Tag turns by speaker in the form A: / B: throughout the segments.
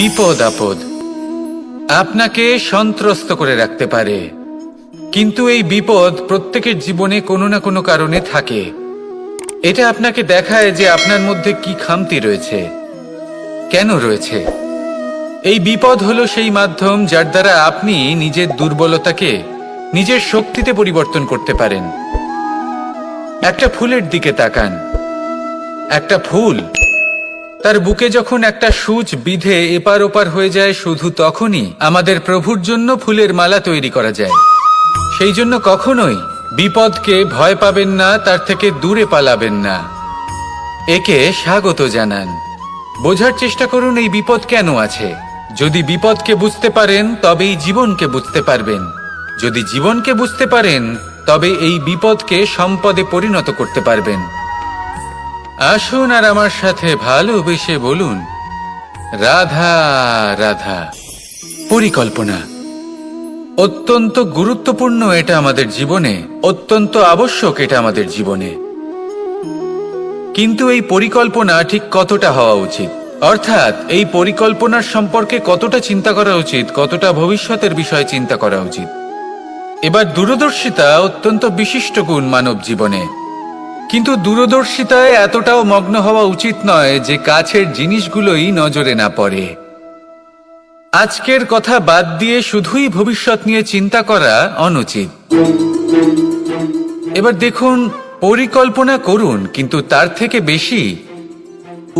A: বিপদ আপদ আপনাকে সন্ত্রস্ত করে রাখতে পারে, কিন্তু এই বিপদ প্রত্যেকের জীবনে কোনো না কোনো কারণে থাকে। এটা আপনাকে দেখায় যে আপনার মধ্যে কি খামতি রয়েছে, কেন রয়েছে। এই বিপদ হলো সেই মাধ্যম যার দ্বারা আপনি নিজের দুর্বলতাকে নিজের শক্তিতে পরিবর্তন করতে পারেন। একটা ফুলের দিকে তাকান। একটা ফুল তার বুকে যখন একটা সূচ বিঁধে এপার ওপার হয়ে যায়, শুধু তখনই আমাদের প্রভুর জন্য ফুলের মালা তৈরি করা যায়। সেই জন্য কখনোই বিপদকে ভয় পাবেন না, তার থেকে দূরে পালাবেন না, একে স্বাগত জানান। বোঝার চেষ্টা করুন এই বিপদ কেন আছে। যদি বিপদকে বুঝতে পারেন তবেই জীবনকে বুঝতে পারবেন। যদি জীবনকে বুঝতে পারেন তবে এই বিপদকে সম্পদে পরিণত করতে পারবেন। আসুন আর আমার সাথে ভালোবেসে বলুন, রাধা রাধা। পরিকল্পনা অত্যন্ত গুরুত্বপূর্ণ, এটা আমাদের জীবনে অত্যন্ত আবশ্যক, এটা আমাদের জীবনে। কিন্তু এই পরিকল্পনা ঠিক কতটা হওয়া উচিত, অর্থাৎ এই পরিকল্পনার সম্পর্কে কতটা চিন্তা করা উচিত, কতটা ভবিষ্যতের বিষয়ে চিন্তা করা উচিত। এবার দূরদর্শিতা অত্যন্ত বিশিষ্ট গুণ মানব জীবনে, কিন্তু দূরদর্শিতায় এতটাও মগ্ন হওয়া উচিত নয় যে কাছের জিনিসগুলোই নজরে না পড়ে। আজকের কথা বাদ দিয়ে শুধুই ভবিষ্যৎ নিয়ে চিন্তা করা অনুচিত। এবার দেখুন, পরিকল্পনা করুন, কিন্তু তার থেকে বেশি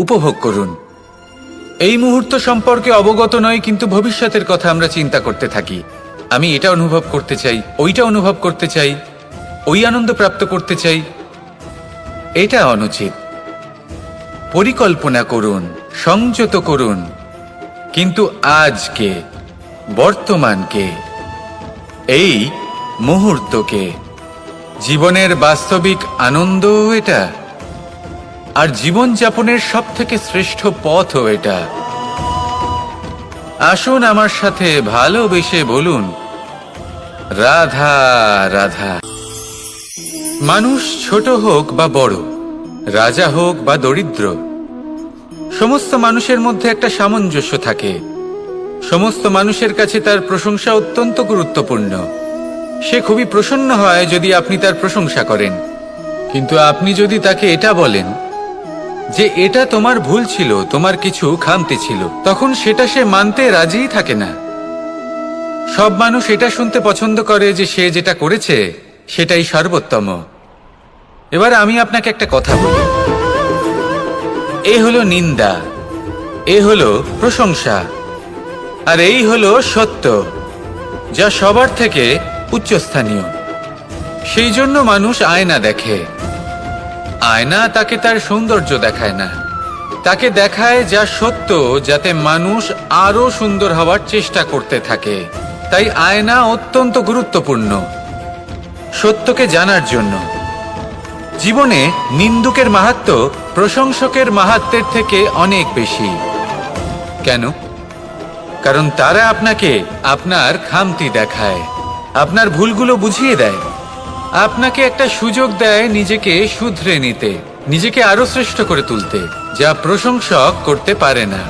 A: উপভোগ করুন। এই মুহূর্ত সম্পর্কে অবগত নয়, কিন্তু ভবিষ্যতের কথা আমরা চিন্তা করতে থাকি। আমি এটা অনুভব করতে চাই, ওইটা অনুভব করতে চাই, ওই আনন্দ প্রাপ্ত করতে চাই। এটা অনুচিত। পরিকল্পনা করুন, সংযত করুন, কিন্তু আজকে, বর্তমানকে, এই মুহূর্তকে, জীবনের বাস্তবিক আনন্দ এটা, আর জীবনযাপনের সব থেকে শ্রেষ্ঠ পথও এটা। আসুন আমার সাথে ভালোবেসে বলুন, রাধা রাধা। মানুষ ছোট হোক বা বড়, রাজা হোক বা দরিদ্র, সমস্ত মানুষের মধ্যে একটা সামঞ্জস্য থাকে। সমস্ত মানুষের কাছে তার প্রশংসা অত্যন্ত গুরুত্বপূর্ণ। সে খুবই প্রসন্ন হয় যদি আপনি তার প্রশংসা করেন, কিন্তু আপনি যদি তাকে এটা বলেন যে এটা তোমার ভুল ছিল, তোমার কিছু খামতি ছিল, তখন সেটা সে মানতে রাজিই থাকে না। সব মানুষ এটা শুনতে পছন্দ করে যে সে যেটা করেছে সেটাই সর্বোত্তম। এবার আমি আপনাকে একটা কথা বলি, এ হলো নিন্দা, এ হলো প্রশংসা, আর এই হলো সত্য, যা সবার থেকে উচ্চস্থানীয়। সেই জন্য মানুষ আয়না দেখে। আয়না তাকে তার সৌন্দর্য দেখায় না, তাকে দেখায় যা সত্য, যাতে মানুষ আরো সুন্দর হওয়ার চেষ্টা করতে থাকে। তাই আয়না অত্যন্ত গুরুত্বপূর্ণ সত্যকে জানার জন্য। জীবনে নিন্দুকের মাহাত্ম্য প্রশংসকের মাহাত্ম্যের থেকে অনেক বেশি। কেন? কারণ তারা আপনাকে আপনার খামতি দেখায়, আপনার ভুলগুলো বুঝিয়ে দেয়, আপনাকে একটা সুযোগ দেয় নিজেকে শুধরে নিতে, নিজেকে আরো শ্রেষ্ঠ করে তুলতে, যা প্রশংসক করতে পারে না।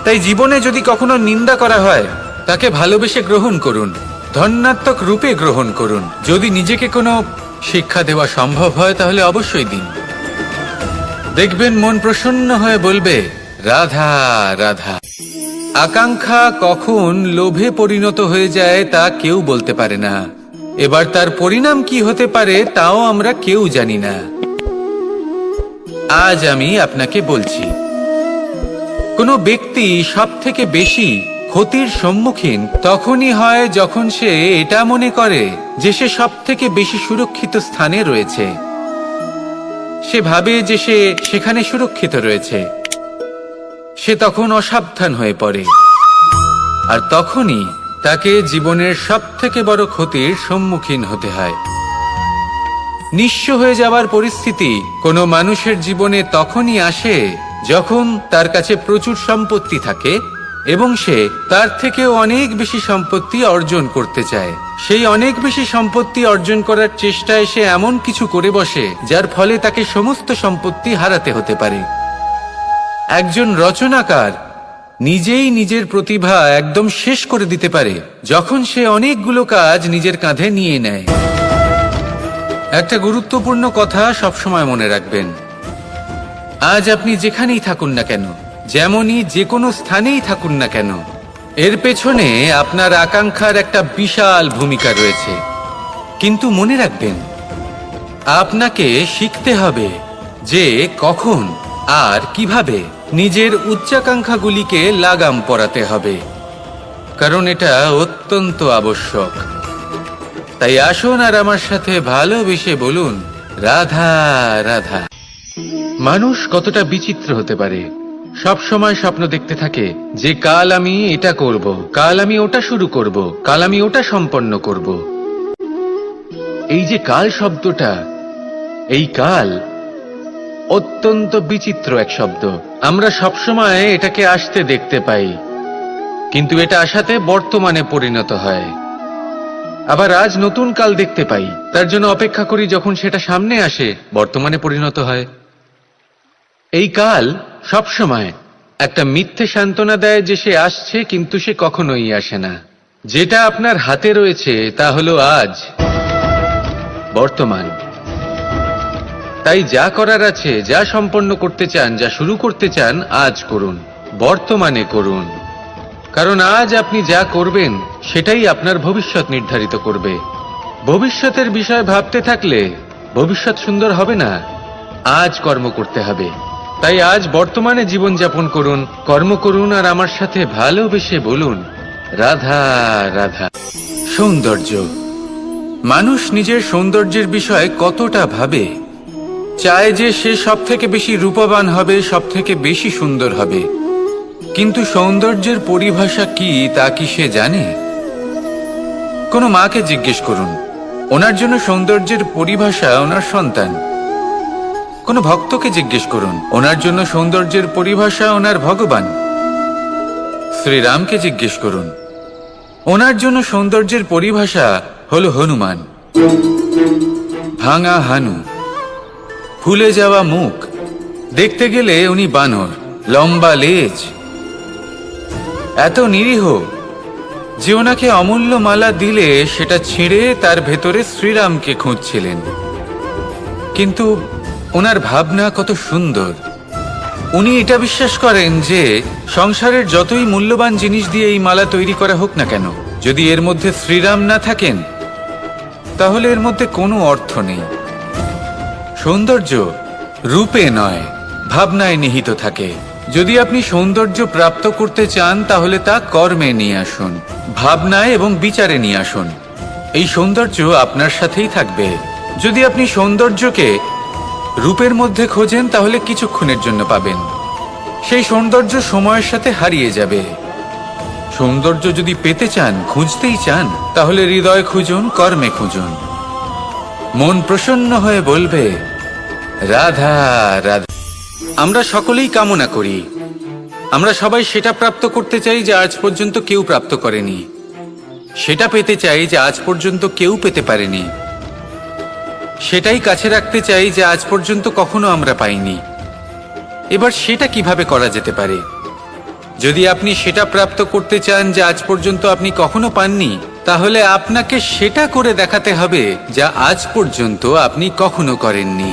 A: তাই জীবনে যদি কখনো নিন্দা করা হয়, তাকে ভালোবেসে গ্রহণ করুন, ধন্যাত্মক রূপে গ্রহণ করুন। যদি নিজেকে কোনো শিক্ষা দেওয়া সম্ভব হয় তাহলে অবশ্যই দিন। দেখবেন মন প্রসন্ন হয়ে বলবে, রাধা রাধা। আকাঙ্ক্ষা কখন লোভে পরিণত হয়ে যায় তা কেউ বলতে পারে না। এবার তার পরিণাম কি হতে পারে তাও আমরা কেউ জানি না। আজ আমি আপনাকে বলছি, কোনো ব্যক্তি সব থেকে বেশি ক্ষতির সম্মুখীন তখনই হয় যখন সে এটা মনে করে যে সে সব থেকে বেশি সুরক্ষিত স্থানে রয়েছে। সে ভাবে যে সে সেখানে সুরক্ষিত রয়েছে। সে তখন অসাবধান হয়ে পড়ে, আর তখনই তাকে জীবনের সব থেকে বড় ক্ষতির সম্মুখীন হতে হয়। নিঃস্ব হয়ে যাওয়ার পরিস্থিতি কোনো মানুষের জীবনে তখনই আসে যখন তার কাছে প্রচুর সম্পত্তি থাকে এবং সে তার থেকেও অনেক বেশি সম্পত্তি অর্জন করতে চায়। সেই অনেক বেশি সম্পত্তি অর্জন করার চেষ্টায় সে এমন কিছু করে বসে যার ফলে তাকে সমস্ত সম্পত্তি হারাতে হতে পারে। একজন রচনাকার নিজেই নিজের প্রতিভা একদম শেষ করে দিতে পারে যখন সে অনেকগুলো কাজ নিজের কাঁধে নিয়ে নেয়। একটা গুরুত্বপূর্ণ কথা সবসময় মনে রাখবেন, আজ আপনি যেখানেই থাকুন না কেন, যেমনই যে কোনো স্থানেই থাকুন না কেন, এর পেছনে আপনার আকাঙ্ক্ষার একটা বিশাল ভূমিকা রয়েছে। কিন্তু মনে রাখবেন, আপনাকে শিখতে হবে যে কখন আর কিভাবে নিজের উচ্চাকাঙ্ক্ষাগুলিকে লাগাম পরাতে হবে, কারণ এটা অত্যন্ত আবশ্যক। তাই আসুন আর আমার সাথে ভালোবেসে বলুন, রাধা রাধা। মানুষ কতটা বিচিত্র হতে পারে, সব সময় স্বপ্ন দেখতে থাকে যে কাল আমি এটা করব, কাল আমি ওটা শুরু করব, কাল আমি ওটা সম্পন্ন করব। এই যে কাল শব্দটা, এই কাল অত্যন্ত বিচিত্র এক শব্দ। আমরা সবসময় এটাকে আসতে দেখতে পাই, কিন্তু এটা আসাতে বর্তমানে পরিণত হয়। আবার আজ নতুন কাল দেখতে পাই, তার জন্য অপেক্ষা করি, যখন সেটা সামনে আসে বর্তমানে পরিণত হয়। এই কাল সবসময় একটা মিথ্যে সান্ত্বনা দেয় যে সে আসছে, কিন্তু সে কখনোই আসে না। যেটা আপনার হাতে রয়েছে তা হলো আজ, বর্তমান। তাই যা করার আছে, যা সম্পন্ন করতে চান, যা শুরু করতে চান, আজ করুন, বর্তমানে করুন। কারণ আজ আপনি যা করবেন সেটাই আপনার ভবিষ্যৎ নির্ধারিত করবে। ভবিষ্যতের বিষয় ভাবতে থাকলে ভবিষ্যৎ সুন্দর হবে না। আজ কর্ম করতে হবে। তাই আজ বর্তমানে জীবনযাপন করুন, কর্ম করুন, আর আমার সাথে ভালোবেসে বলুন, রাধা রাধা। সৌন্দর্য। মানুষ নিজের সৌন্দর্যের বিষয়ে কতটা ভাবে, চায় যে সে সব থেকে বেশি রূপবান হবে, সব থেকে বেশি সুন্দর হবে। কিন্তু সৌন্দর্যের পরিভাষা কি তা কি সে জানে? কোনো মাকে জিজ্ঞেস করুন, ওনার জন্য সৌন্দর্যের পরিভাষা ওনার সন্তান। কোনো ভক্তকে জিজ্ঞেস করুন, ওনার জন্য সৌন্দর্যের পরিভাষা ওনার ভগবান। শ্রীরামকে জিজ্ঞেস করুন, ওনার জন্য সৌন্দর্যের পরিভাষা হলো হনুমান। ভাঙা হানু, ফুলে যাওয়া মুখ, দেখতে গেলে উনি বানর, লম্বা লেজ, এত নিরীহ যে ওনাকে অমূল্য মালা দিলে সেটা ছিঁড়ে তার ভেতরে শ্রীরামকে খুঁজছিলেন। কিন্তু ওনার ভাবনা কত সুন্দর। উনি এটা বিশ্বাস করেন যে সংসারের যতই মূল্যবান জিনিস দিয়ে এই মালা তৈরি করা হোক না কেন, যদি এর মধ্যে শ্রীরাম না থাকেন তাহলে এর মধ্যে কোনো অর্থ নেই। সৌন্দর্য রূপে নয়, ভাবনায় নিহিত থাকে। যদি আপনি সৌন্দর্য প্রাপ্ত করতে চান তাহলে তা কর্মে নিয়ে আসুন, ভাবনায় এবং বিচারে নিয়ে আসুন। এই সৌন্দর্য আপনার সাথেই থাকবে। যদি আপনি সৌন্দর্যকে রূপের মধ্যে খোঁজেন তাহলে কিছুক্ষণের জন্য পাবেন, সেই সৌন্দর্য সময়ের সাথে হারিয়ে যাবে। সৌন্দর্য যদি পেতে চান, খুঁজতেই চান, তাহলে হৃদয় খুঁজুন, কর্মে খুঁজুন। মন প্রসন্ন হয়ে বলবে, রাধা রাধা। আমরা সকলেই কামনা করি, আমরা সবাই সেটা প্রাপ্ত করতে চাই যা আজ পর্যন্ত কেউ প্রাপ্ত করেনি, সেটা পেতে চাই যা আজ পর্যন্ত কেউ পেতে পারেনি, সেটাই কাছে রাখতে চাই যা আজ পর্যন্ত কখনো আমরা পাইনি। এবার সেটা কিভাবে করা যেতে পারে? যদি আপনি সেটা প্রাপ্ত করতে চান যা আজ পর্যন্ত আপনি কখনো পাননি, তাহলে আপনাকে সেটা করে দেখাতে হবে যা আজ পর্যন্ত আপনি কখনো করেননি।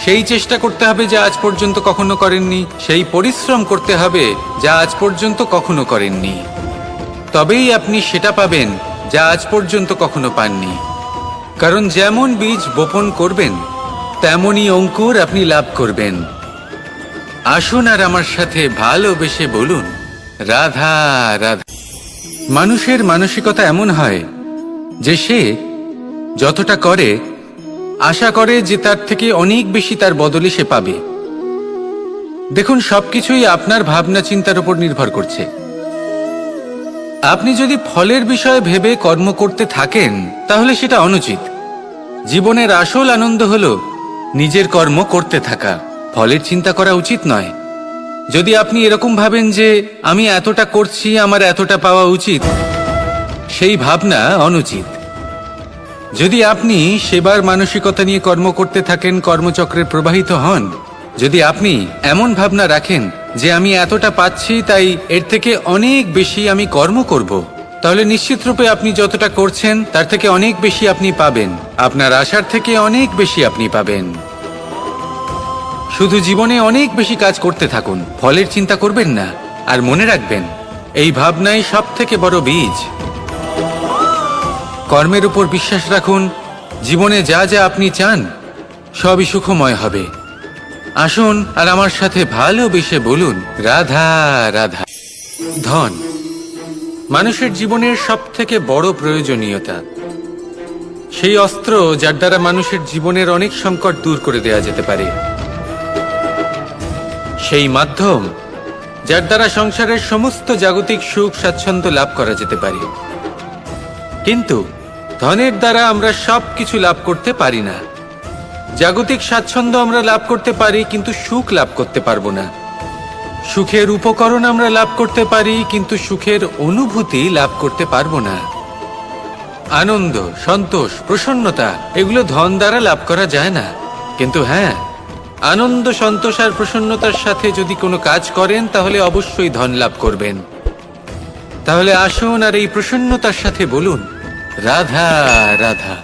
A: সেই চেষ্টা করতে হবে যা আজ পর্যন্ত কখনো করেননি, সেই পরিশ্রম করতে হবে যা আজ পর্যন্ত কখনো করেননি। তবেই আপনি সেটা পাবেন যা আজ পর্যন্ত কখনো পাননি। কারণ যেমন বীজ বপন করবেন তেমনই অঙ্কুর আপনি লাভ করবেন। আসুন আর আমার সাথে ভালোবেসে বলুন, রাধা রাধা। মানুষের মানসিকতা এমন হয় যে সে যতটা করে আশা করে যে তার থেকে অনেক বেশি তার বদলে সে পাবে। দেখুন, সবকিছুই আপনার ভাবনা চিন্তার উপর নির্ভর করছে। আপনি যদি ফলের বিষয়ে ভেবে কর্ম করতে থাকেন তাহলে সেটা অনুচিত। জীবনের আসল আনন্দ হলো নিজের কর্ম করতে থাকা, ফলের চিন্তা করা উচিত নয়। যদি আপনি এরকম ভাবেন যে আমি এতটা করছি, আমার এতটা পাওয়া উচিত, সেই ভাবনা অনুচিত। যদি আপনি সেবার মানসিকতা নিয়ে কর্ম করতে থাকেন, কর্মচক্রে প্রবাহিত হন, যদি আপনি এমন ভাবনা রাখেন যে আমি এতটা পাচ্ছি, তাই এর থেকে অনেক বেশি আমি কর্ম করব, তাহলে নিশ্চিত রূপে আপনি যতটা করছেন তার থেকে অনেক বেশি আপনি পাবেন। আপনার আশার থেকে অনেক বেশি আপনি পাবেন। শুধু জীবনে অনেক বেশি কাজ করতে থাকুন, ফলের চিন্তা করবেন না। আর মনে রাখবেন, এই ভাবনাই সব থেকে বড় বীজ। কর্মের উপর বিশ্বাস রাখুন। জীবনে যা যা আপনি চান সবই সুখময় হবে। আসুন আর আমার সাথে ভালোবেসে বলুন, রাধা রাধা। ধন মানুষের জীবনের সব থেকে বড় প্রয়োজনীয়তা, সেই অস্ত্র যার দ্বারা মানুষের জীবনের অনেক সংকট দূর করে দেওয়া যেতে পারে, সেই মাধ্যম যার দ্বারা সংসারের সমস্ত জাগতিক সুখ স্বাচ্ছন্দ্য লাভ করা যেতে পারে। কিন্তু ধনের দ্বারা আমরা সব কিছু লাভ করতে পারি না। জাগতিক স্বাচ্ছন্দ্য আমরা লাভ করতে পারি, কিন্তু সুখ লাভ করতে পারবো না। সুখের উপকরণ আমরা লাভ করতে পারি, কিন্তু সুখের অনুভূতি লাভ করতে পারবো না। আনন্দ, সন্তোষ, প্রসন্নতা এগুলো ধন দ্বারা লাভ করা যায় না। কিন্তু হ্যাঁ, আনন্দ, সন্তোষ আর প্রসন্নতার সাথে যদি কোনো কাজ করেন তাহলে অবশ্যই ধন লাভ করবেন। তাহলে আসুন আর এই প্রসন্নতার সাথে বলুন, রাধা রাধা।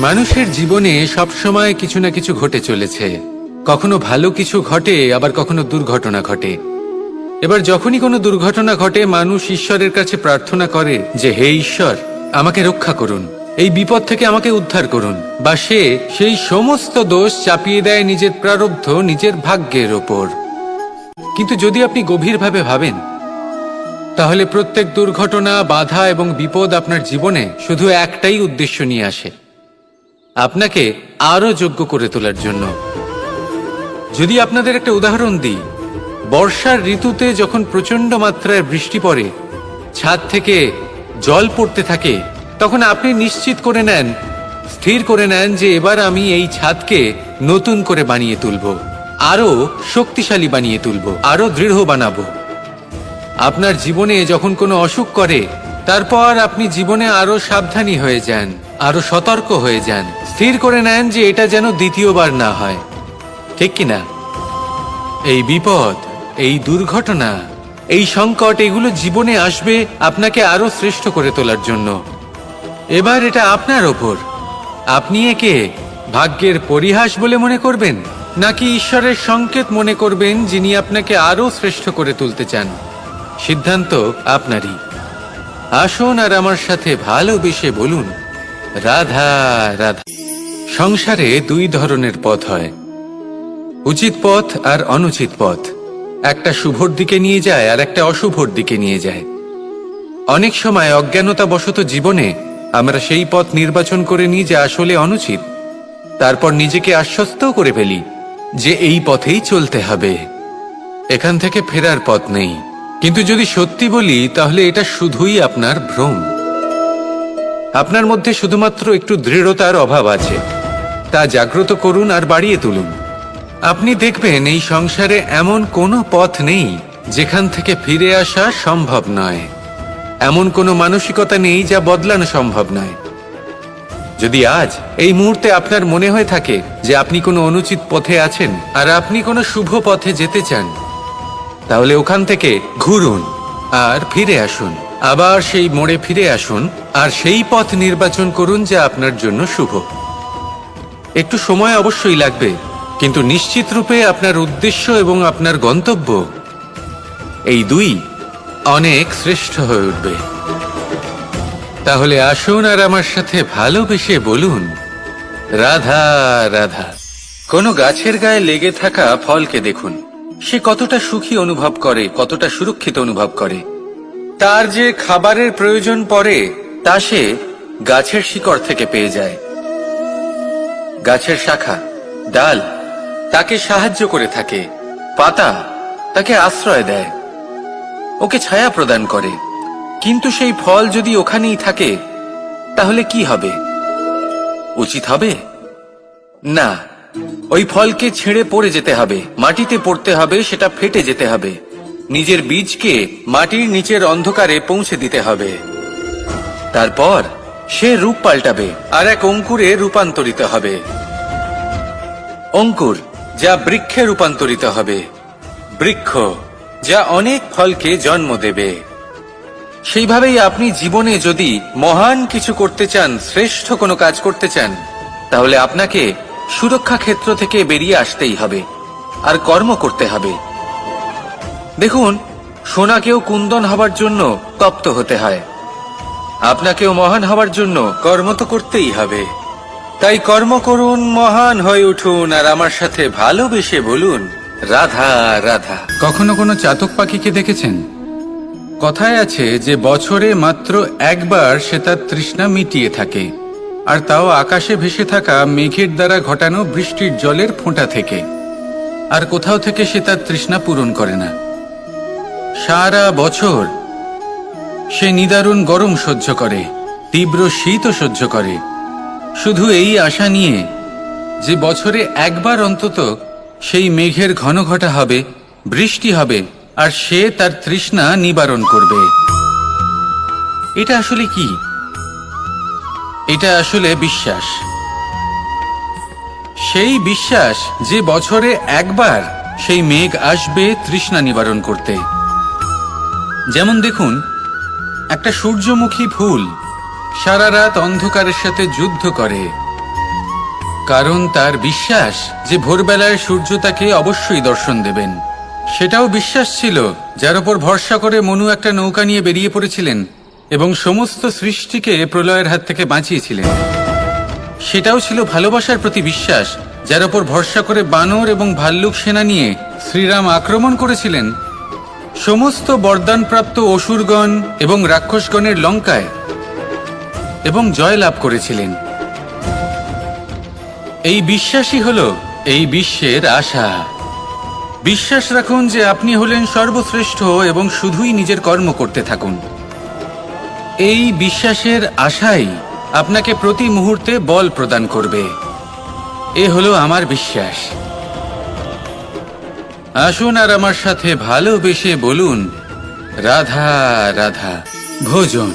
A: মানুষের জীবনে সবসময় কিছু না কিছু ঘটে চলেছে। কখনো ভালো কিছু ঘটে, আবার কখনো দুর্ঘটনা ঘটে। এবার যখনই কোনো দুর্ঘটনা ঘটে, মানুষ ঈশ্বরের কাছে প্রার্থনা করে যে, হে ঈশ্বর, আমাকে রক্ষা করুন, এই বিপদ থেকে আমাকে উদ্ধার করুন। বা সে সেই সমস্ত দোষ চাপিয়ে দেয় নিজের প্রারব্ধ, নিজের ভাগ্যের ওপর। কিন্তু যদি আপনি গভীরভাবে ভাবেন, তাহলে প্রত্যেক দুর্ঘটনা, বাধা এবং বিপদ আপনার জীবনে শুধু একটাই উদ্দেশ্য নিয়ে আসে, আপনাকে আরো যোগ্য করে তোলার জন্য। যদি আপনাদের একটা উদাহরণ দিই, বর্ষার ঋতুতে যখন প্রচন্ড মাত্রায় বৃষ্টি পড়ে, ছাদ থেকে জল পড়তে থাকে, তখন আপনি নিশ্চিত করে নেন, স্থির করে নেন যে এবার আমি এই ছাদকে নতুন করে বানিয়ে তুলব, আরো শক্তিশালী বানিয়ে তুলব, আরো দৃঢ় বানাবো। আপনার জীবনে যখন কোনো অসুখ করে, তারপর আপনি জীবনে আরো সাবধানী হয়ে যান, আরো সতর্ক হয়ে যান, স্থির করে নেন যে এটা যেন দ্বিতীয়বার না হয়, ঠিক কিনা? এই বিপদ, এই দুর্ঘটনা, এই সংকট, এগুলো জীবনে আসবে আপনাকে আরো শ্রেষ্ঠ করে তোলার জন্য। এবার এটা আপনার ওপর। আপনি একে ভাগ্যের পরিহাস বলে মনে করবেন, নাকি ঈশ্বরের সংকেত মনে করবেন, যিনি আপনাকে আরো শ্রেষ্ঠ করে তুলতে চান? সিদ্ধান্ত আপনারই। আসুন আর আমার সাথে ভালোবেসে বলুন, রাধা রাধা। সংসারে দুই ধরনের পথ হয়, উচিত পথ আর অনুচিত পথ। একটা শুভর দিকে নিয়ে যায় আর একটা অশুভর দিকে নিয়ে যায়। অনেক সময় অজ্ঞানতাবশত জীবনে আমরা সেই পথ নির্বাচন করে নিই যা আসলে অনুচিত। তারপর নিজেকে আশ্বস্তও করে ফেলি যে এই পথেই চলতে হবে, এখান থেকে ফেরার পথ নেই। কিন্তু যদি সত্যি বলি, তাহলে এটা শুধুই আপনার ভ্রম। আপনার মধ্যে শুধুমাত্র একটু দৃঢ়তার অভাব আছে, তা জাগ্রত করুন আর বাড়িয়ে তুলুন। আপনি দেখবেন এই সংসারে এমন কোনো পথ নেই যেখান থেকে ফিরে আসা সম্ভব নয়। এমন কোনো মানসিকতা নেই যা বদলানো সম্ভব নয়। যদি আজ এই মুহূর্তে আপনার মনে হয়ে থাকে যে আপনি কোনো অনুচিত পথে আছেন আর আপনি কোনো শুভ পথে যেতে চান, তাহলে ওখান থেকে ঘুরুন আর ফিরে আসুন, আবার সেই মোড়ে ফিরে আসুন আর সেই পথ নির্বাচন করুন যা আপনার জন্য শুভ। একটু সময় অবশ্যই লাগবে, কিন্তু নিশ্চিত রূপে আপনার উদ্দেশ্য এবং আপনার গন্তব্য এই দুই অনেক শ্রেষ্ঠ হয়ে উঠবে। তাহলে আসুন আর আমার সাথে ভালোবেসে বলুন, রাধা রাধা। কোনো গাছের গায়ে লেগে থাকা ফলকে দেখুন, সে কতটা সুখী অনুভব করে, কতটা সুরক্ষিত অনুভব করে। তার যে খাবারের প্রয়োজন পড়ে তা সে গাছের শিকড় থেকে পেয়ে যায়। গাছের শাখা, ডাল তাকে সাহায্য করে থাকে, পাতা তাকে আশ্রয় দেয়, ওকে ছায়া প্রদান করে। কিন্তু সেই ফল যদি ওখানেই থাকে, তাহলে কি হবে? উচিত হবে না। ওই ফলকে ছেড়ে পড়ে যেতে হবে, মাটিতে পড়তে হবে, সেটা ফেটে যেতে হবে, নিজের বীজকে মাটির নিচের অন্ধকারে পৌঁছে দিতে হবে। তারপর সে রূপ পাল্টাবে আর এক অঙ্কুরে রূপান্তরিত হবে। অঙ্কুর যা বৃক্ষে রূপান্তরিত হবে, বৃক্ষ, যা অনেক ফলকে জন্ম দেবে। সেইভাবেই আপনি জীবনে যদি মহান কিছু করতে চান, শ্রেষ্ঠ কোনো কাজ করতে চান, তাহলে আপনাকে সুরক্ষা ক্ষেত্র থেকে বেরিয়ে আসতেই হবে আর কর্ম করতে হবে। দেখুন, সোনাকেও কুন্দন হবার জন্য তপ্ত হতে হয়। আপনাকেও মহান হবার জন্য কর্ম তো করতেই হবে। তাই কর্ম করুন, মহান হয়ে উঠুন, আর আমার সাথে ভালোবেসে বলুন, রাধা রাধা। কখনো কোনো চাতক পাখিকে দেখেছেন? কথায় আছে যে বছরে মাত্র একবার সে তার তৃষ্ণা মিটিয়ে থাকে, আর তাও আকাশে ভেসে থাকা মেঘের দ্বারা ঘটানো বৃষ্টির জলের ফোঁটা থেকে। আর কোথাও থেকে সে তার তৃষ্ণা পূরণ করে না। সারা বছর সে নিদারুণ গরম সহ্য করে, তীব্র শীতও সহ্য করে, শুধু এই আশা নিয়ে যে বছরে একবার অন্তত সেই মেঘের ঘন ঘটা হবে, বৃষ্টি হবে, আর সে তার তৃষ্ণা নিবারণ করবে। এটা আসলে কি? এটা আসলে বিশ্বাস। সেই বিশ্বাস যে বছরে একবার সেই মেঘ আসবে তৃষ্ণা নিবারণ করতে। যেমন দেখুন, একটা সূর্যমুখী ফুল সারা রাত অন্ধকারের সাথে যুদ্ধ করে, কারণ তার বিশ্বাস যে ভোরবেলায় সূর্য তাকে অবশ্যই দর্শন দেবেন। সেটাও বিশ্বাস ছিল যার উপর ভরসা করে মনু একটা নৌকা নিয়ে বেরিয়ে পড়েছিলেন এবং সমস্ত সৃষ্টিকে প্রলয়ের হাত থেকে বাঁচিয়েছিলেন। সেটাও ছিল ভালোবাসার প্রতি বিশ্বাস, যার উপর ভরসা করে বানর এবং ভাল্লুক সেনা নিয়ে শ্রীরাম আক্রমণ করেছিলেন সমস্ত বরদানপ্রাপ্ত অসুরগণ এবং রাক্ষসগণের লঙ্কায় এবং জয় লাভ করেছিলেন। এই বিশ্বাসই হল এই বিশ্বের আশা। বিশ্বাস রাখুন যে আপনি হলেন সর্বশ্রেষ্ঠ এবং শুধুই নিজের কর্ম করতে থাকুন। এই বিশ্বাসের আশাই আপনাকে প্রতি মুহূর্তে বল প্রদান করবে। এ হলো আমার বিশ্বাস। আসুন আর আমার সাথে ভালোবেসে বলুন, রাধা রাধা। ভোজন।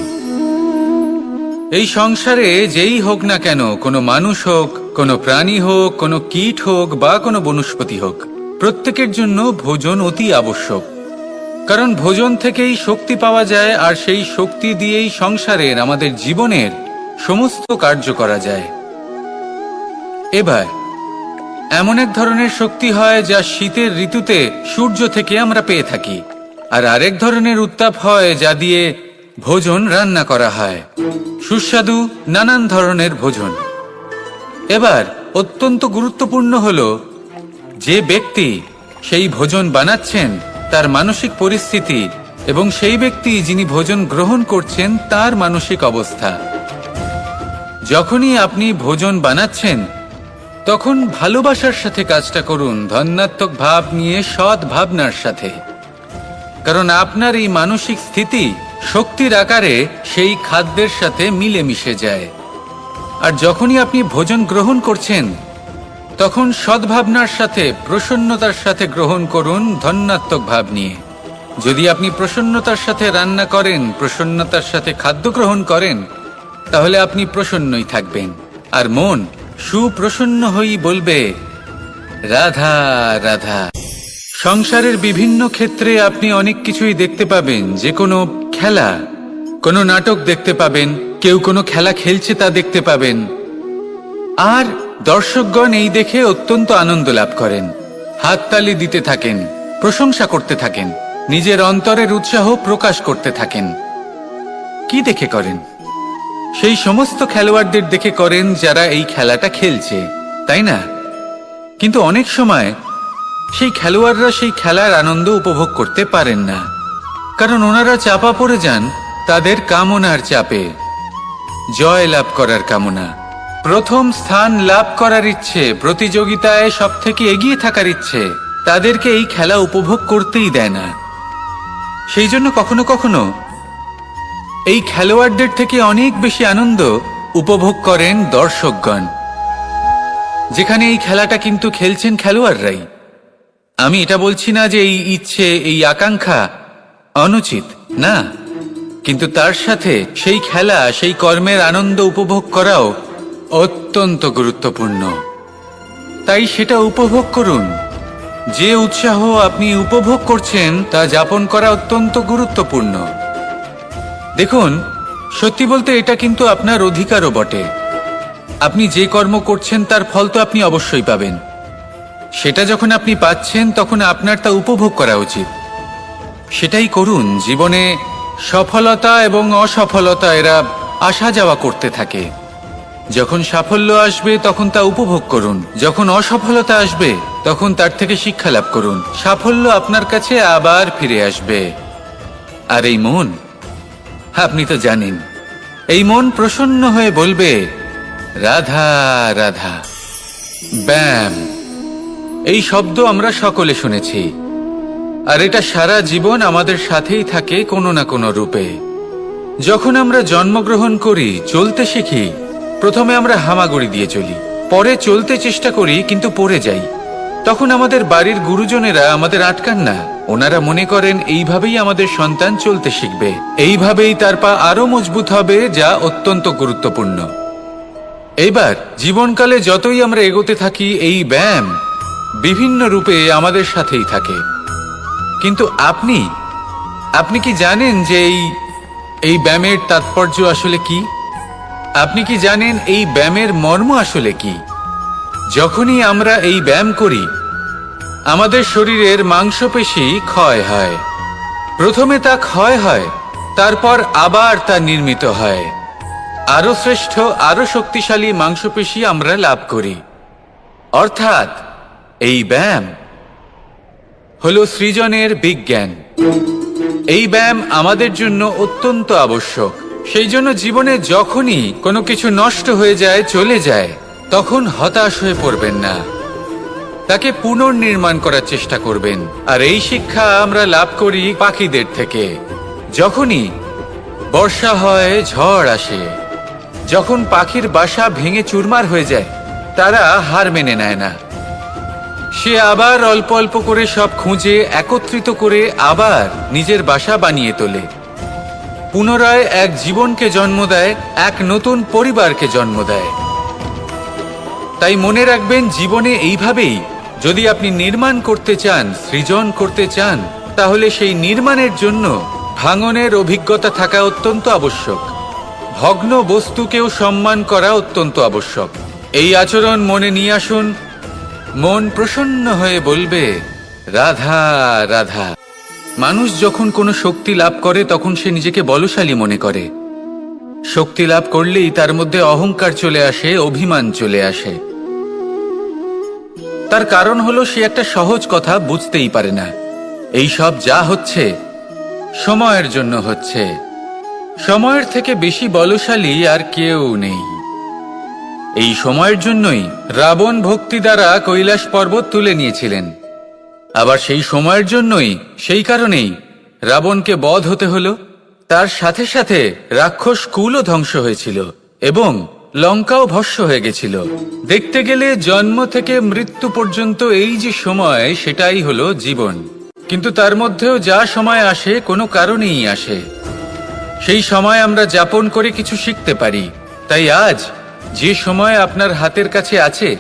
A: এই সংসারে যেই হোক না কেন, কোনো মানুষ হোক, কোনো প্রাণী হোক, কোনো কীট হোক বা কোনো বনস্পতি হোক, প্রত্যেকের জন্য ভোজন অতি আবশ্যক। কারণ ভোজন থেকেই শক্তি পাওয়া যায়, আর সেই শক্তি দিয়েই সংসারের, আমাদের জীবনের সমস্ত কার্য করা যায়। এবার এমন এক ধরনের শক্তি হয় যা শীতের ঋতুতে সূর্য থেকে আমরা পেয়ে থাকি, আর আরেক ধরনের উত্তাপ হয় যা দিয়ে ভোজন রান্না করা হয়, সুস্বাদু নানান ধরনের ভোজন। এবার অত্যন্ত গুরুত্বপূর্ণ হলো যে ব্যক্তি সেই ভোজন বানাচ্ছেন তার মানসিক পরিস্থিতি এবং সেই ব্যক্তি যিনি ভোজন গ্রহণ করছেন তার মানসিক অবস্থা। যখনই আপনি ভোজন বানাচ্ছেন তখন ভালোবাসার সাথে কাজটা করুন, ধন্যাত্মক ভাব নিয়ে, সৎ ভাবনার সাথে। কারণ আপনার এই মানসিক স্থিতি শক্তির আকারে সেই খাদ্যের সাথে মিলে মিশে যায়। আর যখনই আপনি ভোজন গ্রহণ করছেন তখন সদ্ভাবনার সাথে, প্রসন্নতার সাথে গ্রহণ করুন, ধন্যাত্মক ভাব নিয়ে। যদি আপনি প্রসন্নতার সাথে রান্না করেন, প্রসন্নতার সাথে খাদ্য গ্রহণ করেন, তাহলে আপনি প্রসন্নই থাকবেন, আর মন সুপ্রসন্ন হয়েই বলবে, রাধা রাধা। সংসারের বিভিন্ন ক্ষেত্রে আপনি অনেক কিছুই দেখতে পাবেন। যে কোনো খেলা, কোনো নাটক দেখতে পাবেন, কেউ কোনো খেলা খেলছে তা দেখতে পাবেন, আর দর্শকগণ এই দেখে অত্যন্ত আনন্দ লাভ করেন, হাততালি দিতে থাকেন, প্রশংসা করতে থাকেন, নিজের অন্তরের উৎসাহ প্রকাশ করতে থাকেন। কি দেখে করেন? সেই সমস্ত খেলোয়াড়দের দেখে করেন যারা এই খেলাটা খেলছে, তাই না? কিন্তু অনেক সময় সেই খেলোয়াড়রা সেই খেলার আনন্দ উপভোগ করতে পারেন না, কারণ ওনারা চাপা পড়ে যান তাদের কামনার চাপে। জয় লাভ করার কামনা, প্রথম স্থান লাভ করার ইচ্ছে, প্রতিযোগিতায় সবথেকে এগিয়ে থাকার ইচ্ছে তাদেরকে এই খেলা উপভোগ করতেই দেয় না। সেই জন্য কখনো কখনো এই খেলোয়াড়দের থেকে অনেক বেশি আনন্দ উপভোগ করেন দর্শকগণ, যেখানে এই খেলাটা কিন্তু খেলছেন খেলোয়াড়রাই। আমি এটা বলছি না যে এই ইচ্ছে, এই আকাঙ্ক্ষা অনুচিত না, কিন্তু তার সাথে সেই খেলা, সেই কর্মের আনন্দ উপভোগ করাও অত্যন্ত গুরুত্বপূর্ণ। তাই সেটা উপভোগ করুন, যে উৎসাহ আপনি উপভোগ করছেন তা যাপন করা অত্যন্ত গুরুত্বপূর্ণ। দেখুন, সত্যি বলতে এটা কিন্তু আপনার অধিকারও বটে। আপনি যে কর্ম করছেন তার ফল তো আপনি অবশ্যই পাবেন। সেটা যখন আপনি পাচ্ছেন তখন আপনার তা উপভোগ করা উচিত। সেটাই করুন। জীবনে সফলতা এবং অসফলতা এরা আসা যাওয়া করতে থাকে। যখন সাফল্য আসবে তখন তা উপভোগ করুন, যখন অসফলতা আসবে তখন তার থেকে শিক্ষা লাভ করুন। সাফল্য আপনার কাছে আবার ফিরে আসবে। আর এই মন, আপনি তো জানেন, এই মন প্রসন্ন হয়ে বলবে রাধা রাধা। ব্যায়াম, এই শব্দ আমরা সকলে শুনেছি, আর এটা সারা জীবন আমাদের সাথেই থাকে কোনো না কোনো রূপে। যখন আমরা জন্মগ্রহণ করি, চলতে শিখি, প্রথমে আমরা হামাগুড়ি দিয়ে চলি, পরে চলতে চেষ্টা করি কিন্তু পড়ে যাই। তখন আমাদের বাড়ির গুরুজনেরা আমাদের আটকান না। ওনারা মনে করেন এইভাবেই আমাদের সন্তান চলতে শিখবে, এইভাবেই তার পা আরো মজবুত হবে, যা অত্যন্ত গুরুত্বপূর্ণ। এইবার জীবনকালে যতই আমরা এগোতে থাকি, এই ব্যায়াম বিভিন্ন রূপে আমাদের সাথেই থাকে। কিন্তু আপনি কি জানেন যে এই ব্যায়ামের তাৎপর্য আসলে কি? আপনি কি জানেন এই ব্যায়ামের মর্ম আসলে কি? যখনই আমরা এই ব্যায়াম করি, আমাদের শরীরের মাংসপেশি ক্ষয় হয়। প্রথমে তা ক্ষয় হয়, তারপর আবার তা নির্মিত হয়। আরো শ্রেষ্ঠ, আরো শক্তিশালী মাংসপেশি আমরা লাভ করি। অর্থাৎ এই ব্যায়াম হলো সৃজনের বিজ্ঞান। এই ব্যায়াম আমাদের জন্য অত্যন্ত আবশ্যক। সেই জন্য জীবনে যখনই কোনো কিছু নষ্ট হয়ে যায়, চলে যায়, তখন হতাশ হয়ে পড়বেন না, তাকে পুনর্নির্মাণ করার চেষ্টা করবেন। আর এই শিক্ষা আমরা লাভ করি পাখিদের থেকে। যখনই বর্ষা হয়, ঝড় আসে, যখন পাখির বাসা ভেঙে চুরমার হয়ে যায়, তারা হার মেনে নেয় না। সে আবার অল্প অল্প করে সব খুঁজে একত্রিত করে আবার নিজের বাসা বানিয়ে তোলে, পুনরায় এক জীবনকে জন্ম দেয়, এক নতুন পরিবারকে জন্ম দেয়। তাই মনে রাখবেন, জীবনে এইভাবেই যদি আপনি নির্মাণ করতে চান, সৃজন করতে চান, তাহলে সেই নির্মাণের জন্য ভাঙনের অভিজ্ঞতা থাকা অত্যন্ত আবশ্যক। ভগ্ন বস্তুকেও সম্মান করা অত্যন্ত আবশ্যক। এই আচরণ মনে নিয়ে আসুন, মন প্রসন্ন হয়ে বলবে রাধা রাধা। মানুষ যখন কোনো শক্তি লাভ করে তখন সে নিজেকে বলশালী মনে করে। শক্তি লাভ করলেই তার মধ্যে অহংকার চলে আসে, অভিমান চলে আসে। তার কারণ হলো সে একটা সহজ কথা বুঝতেই পারে না। এই সব যা হচ্ছে সময়ের জন্য হচ্ছে। সময়ের থেকে বেশি বলশালী আর কেউ নেই। এই সময়ের জন্যই রাবণ ভক্তি দ্বারা কৈলাস পর্বত তুলে নিয়েছিলেন। আবার সেই সময়ের জন্যই, সেই কারণেই রাবণকে বধ হতে হলো। তার সাথে সাথে রাক্ষস কুলও ধ্বংস হয়েছিল এবং লঙ্কাও ভস্ম হয়ে গেছিল। দেখতে গেলে জন্ম থেকে মৃত্যু পর্যন্ত এই যে সময়, সেটাই হলো জীবন। কিন্তু তার মধ্যেও যা সময় আসে, কোনো কারণেই আসে। সেই সময় আমরা যাপন করে কিছু শিখতে পারি। তাই আজ যে সময় আপনার হাতের কাছে আছে,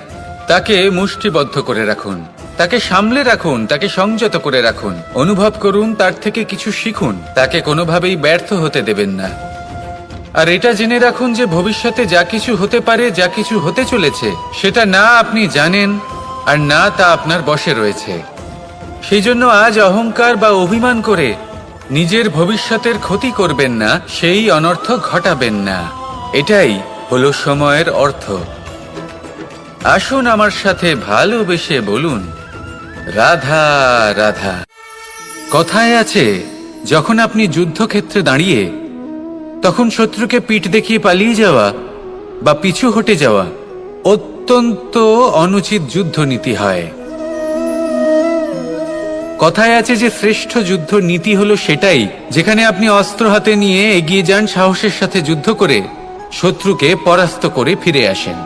A: তাকে মুষ্টিবদ্ধ করে রাখুন, তাকে সামলে রাখুন, তাকে সংযত করে রাখুন। অনুভব করুন, তার থেকে কিছু শিখুন, তাকে কোনোভাবেই ব্যর্থ হতে দেবেন না। আর এটা জেনে রাখুন যে ভবিষ্যতে যা কিছু হতে পারে, যা কিছু হতে চলেছে, সেটা না আপনি জানেন আর না তা আপনার বশে রয়েছে। সেই জন্য আজ অহংকার বা অভিমান করে নিজের ভবিষ্যতের ক্ষতি করবেন না, সেই অনর্থ ঘটাবেন না। এটাই হলো সময়ের অর্থ। আসুন আমার সাথে ভালোবেসে বলুন রাধা রাধা। কথায় আছে, যখন আপনি যুদ্ধক্ষেত্রে দাঁড়িয়ে তখন শত্রুকে পিঠ দেখিয়ে পালিয়ে যাওয়া বা পিছু হটে যাওয়া অত্যন্ত অনুচিত যুদ্ধনীতি হয়। কথায় আছে যে শ্রেষ্ঠ যুদ্ধ নীতি হলো সেটাই যেখানে আপনি অস্ত্র হাতে নিয়ে এগিয়ে যান, সাহসের সাথে যুদ্ধ করে শত্রুকে পরাস্ত করে ফিরে আসেন।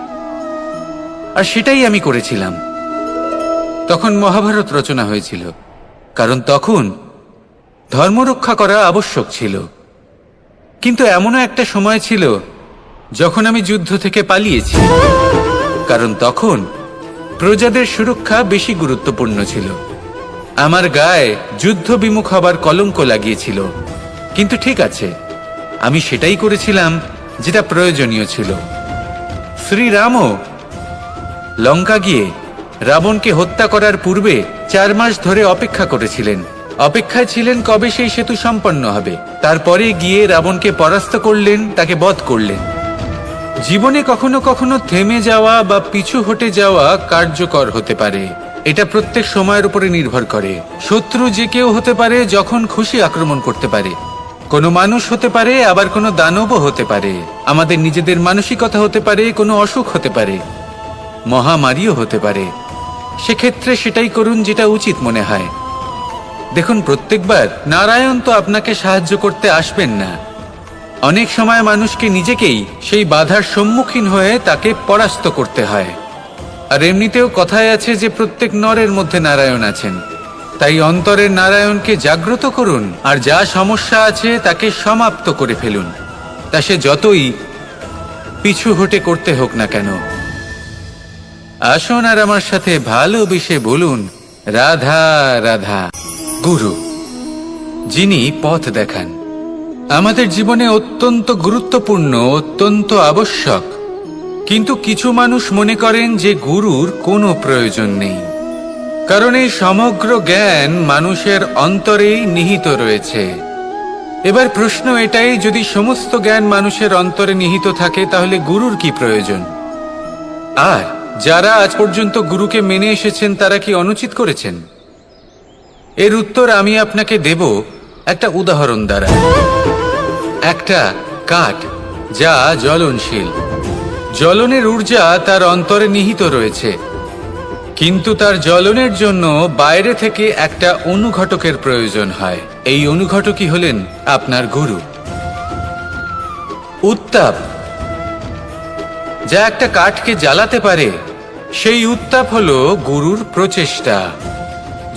A: আর সেটাই আমি করেছিলাম। তখন মহাভারত রচনা হয়েছিল, কারণ তখন ধর্মরক্ষা করা আবশ্যক ছিল। কিন্তু এমনও একটা সময় ছিল যখন আমি যুদ্ধ থেকে পালিয়েছি, কারণ তখন প্রজাদের সুরক্ষা বেশি গুরুত্বপূর্ণ ছিল। আমার গায়ে যুদ্ধ বিমুখ হবার কলঙ্ক লাগিয়েছিল, কিন্তু ঠিক আছে, আমি সেটাই করেছিলাম যেটা প্রয়োজনীয় ছিল। শ্রীরামও লঙ্কা গিয়ে রাবণকে হত্যা করার পূর্বে 4 মাস ধরে অপেক্ষা করেছিলেন। অপেক্ষায় ছিলেন কবে সেই সেতু সম্পন্ন হবে। তারপরে গিয়ে রাবণকে পরাস্ত করলেন, তাকে বধ করলেন। জীবনে কখনো কখনো থেমে যাওয়া বা পিছু হটে যাওয়া কার্যকর হতে পারে। এটা প্রত্যেক সময়ের উপরে নির্ভর করে। শত্রু যে কেউ হতে পারে, যখন খুশি আক্রমণ করতে পারে। কোনো মানুষ হতে পারে, আবার কোনো দানবও হতে পারে। আমাদের নিজেদের মানসিকতা হতে পারে, কোনো অসুখ হতে পারে, মহামারীও হতে পারে। সেক্ষেত্রে সেটাই করুন যেটা উচিত মনে হয়। দেখুন, প্রত্যেকবার নারায়ণ তো আপনাকে সাহায্য করতে আসবেন না। অনেক সময় মানুষকে নিজেকেই সেই বাধার সম্মুখীন হয়ে তাকে পরাস্ত করতে হয়। আর এমনিতেও কথায় আছে যে প্রত্যেক নরের মধ্যে নারায়ণ আছেন। তাই অন্তরের নারায়ণকে জাগ্রত করুন, আর যা সমস্যা আছে তাকে সমাপ্ত করে ফেলুন, তা সে যতই পিছু হটে করতে হোক না কেন। আসুন আর আমার সাথে ভালোবেসে বলুন, রাধা রাধা। গুরু, যিনি পথ দেখান, আমাদের জীবনে অত্যন্ত গুরুত্বপূর্ণ, অত্যন্ত আবশ্যক। কিন্তু কিছু মানুষ মনে করেন যে গুরুর কোনো প্রয়োজন নেই, কারণ এই সমগ্র জ্ঞান মানুষের অন্তরেই নিহিত রয়েছে। এবার প্রশ্ন এটাই, যদি সমস্ত জ্ঞান মানুষের অন্তরে নিহিত থাকে, তাহলে গুরুর কি প্রয়োজন? আর যারা আজ পর্যন্ত গুরুকে মেনে এসেছেন, তারা কি অনুচিত করেছেন? এর উত্তর আমি আপনাকে দেব একটা উদাহরণ দ্বারা। একটা কাঠ যা জ্বলনশীল, জ্বলনের ঊর্জা তার অন্তরে নিহিত রয়েছে, কিন্তু তার জ্বলনের জন্য বাইরে থেকে একটা অনুঘটকের প্রয়োজন হয়। এই অনুঘটকই হলেন আপনার গুরু। উত্তাপ যা একটা কাঠকে জ্বালাতে পারে, সেই উত্তাপ হলো গুরুর প্রচেষ্টা।